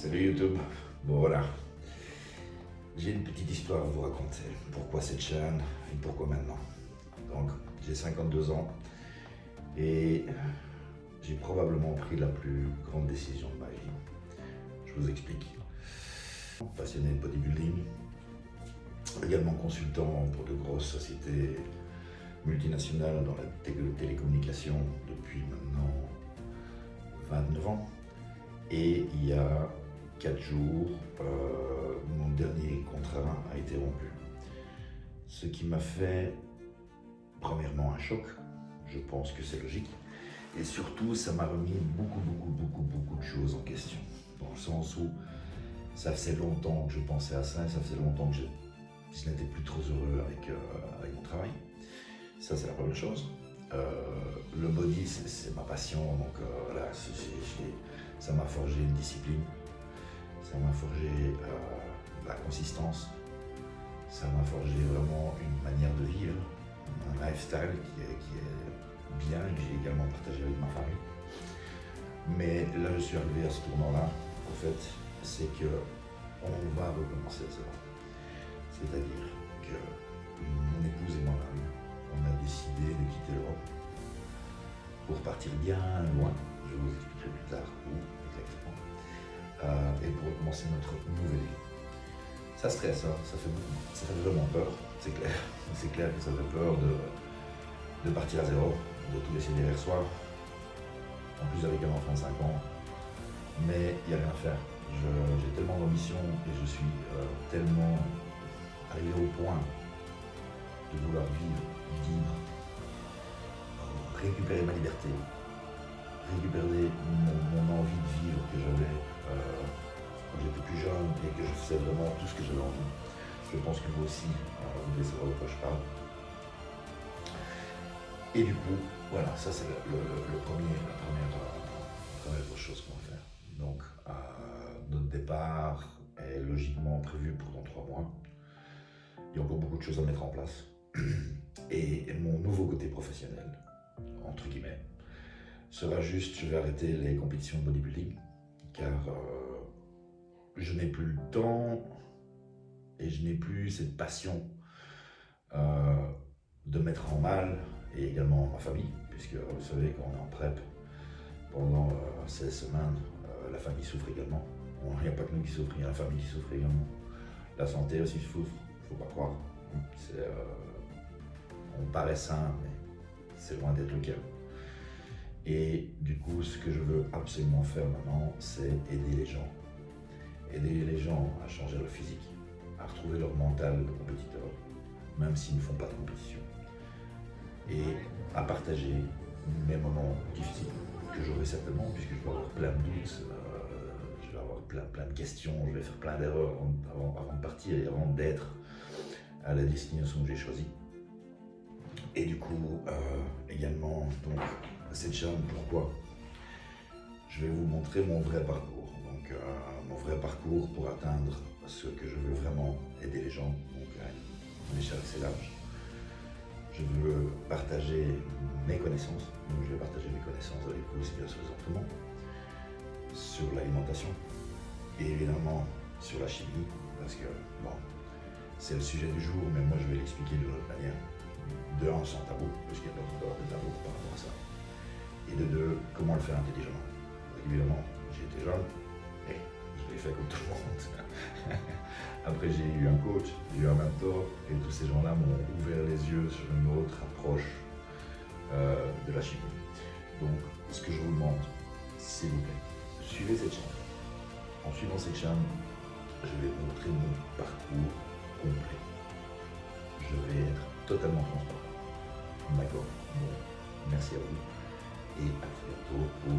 Salut YouTube. Bon voilà, j'ai une petite histoire à vous raconter. Pourquoi cette chaîne et pourquoi maintenant. Donc j'ai 52 ans et j'ai probablement pris la plus grande décision de ma vie. Je vous explique. Passionné de bodybuilding, également consultant pour de grosses sociétés multinationales dans la télécommunication depuis maintenant 29 ans. Et il y a 4 jours, mon dernier contrat a été rompu. Ce qui m'a fait, premièrement, un choc. Je pense que c'est logique. Et surtout, ça m'a remis beaucoup de choses en question. Dans le sens où ça faisait longtemps que je pensais à ça, et ça faisait longtemps que je n'étais plus trop heureux avec mon travail. Ça, c'est la première chose. Le body, c'est ma passion, donc voilà, ça m'a forgé une discipline, ça m'a forgé la consistance, ça m'a forgé vraiment une manière de vivre, un lifestyle qui est bien, que j'ai également partagé avec ma famille. Mais là, je suis arrivé à ce tournant-là, en fait, c'est que on va recommencer à zéro. C'est-à-dire que mon épouse et moi-même, on a décidé de quitter l'Europe pour partir bien loin, je vous expliquerai plus tard où exactement, et pour recommencer notre nouvelle vie. Ça stresse, hein, ça fait vraiment peur, c'est clair. C'est clair que ça fait peur de partir à zéro, de tout laisser derrière soi, en plus avec un enfant de 5 ans, mais il n'y a rien à faire. J'ai tellement d'ambition et je suis tellement arrivé au point de vouloir vivre libre, récupérer ma liberté, récupérer mon envie de vivre que j'avais quand j'étais plus jeune et que je faisais vraiment tout ce que j'avais envie. Je pense que vous aussi, vous devez savoir de quoi je parle. Et du coup, voilà, ça c'est la première grosse chose qu'on va faire. Donc, notre départ est logiquement prévu pour dans 3 mois. Il y a encore beaucoup de choses à mettre en place. Et mon nouveau côté professionnel, entre guillemets, sera juste, je vais arrêter les compétitions de bodybuilding, car je n'ai plus le temps et je n'ai plus cette passion de mettre en mal, et également ma famille, puisque vous savez, quand on est en prep, pendant 16 semaines, la famille souffre également. Il n'y a pas que nous qui souffrent, il y a la famille qui souffre également. La santé aussi souffre, il ne faut pas croire. On paraît sain, mais c'est loin d'être le cas. Et du coup, ce que je veux absolument faire maintenant, c'est aider les gens. Aider les gens à changer leur physique, à retrouver leur mental de compétiteur, même s'ils ne font pas de compétition. Et à partager mes moments difficiles, que j'aurai certainement, puisque je vais avoir plein de doutes, je vais avoir plein de questions, je vais faire plein d'erreurs avant de partir et avant d'être à la destination que j'ai choisie. Et du coup, également, donc, cette chaîne, pourquoi? Je vais vous montrer mon vrai parcours. Donc, mon vrai parcours pour atteindre ce que je veux vraiment, aider les gens, donc à une échelle assez large. Je veux partager mes connaissances, donc je vais partager mes connaissances avec vous aussi bien sur les entraînements, sur l'alimentation et évidemment sur la chimie, parce que bon, c'est le sujet du jour, mais moi je vais l'expliquer d'une autre manière. De 1, sans tabou, parce qu'il y a pas encore de tabou par rapport à ça. Et de 2, comment le faire intelligemment. Donc, évidemment, j'ai été jeune, et je l'ai fait comme tout le monde. Après, j'ai eu un coach, j'ai eu un mentor, et tous ces gens-là m'ont ouvert les yeux sur une autre approche de la chimie. Donc, ce que je vous demande, s'il vous plaît, suivez cette chaîne. En suivant cette chaîne, je vais vous montrer mon parcours complet. Je vais être totalement transparent. D'accord? Bon, merci à vous et à très bientôt pour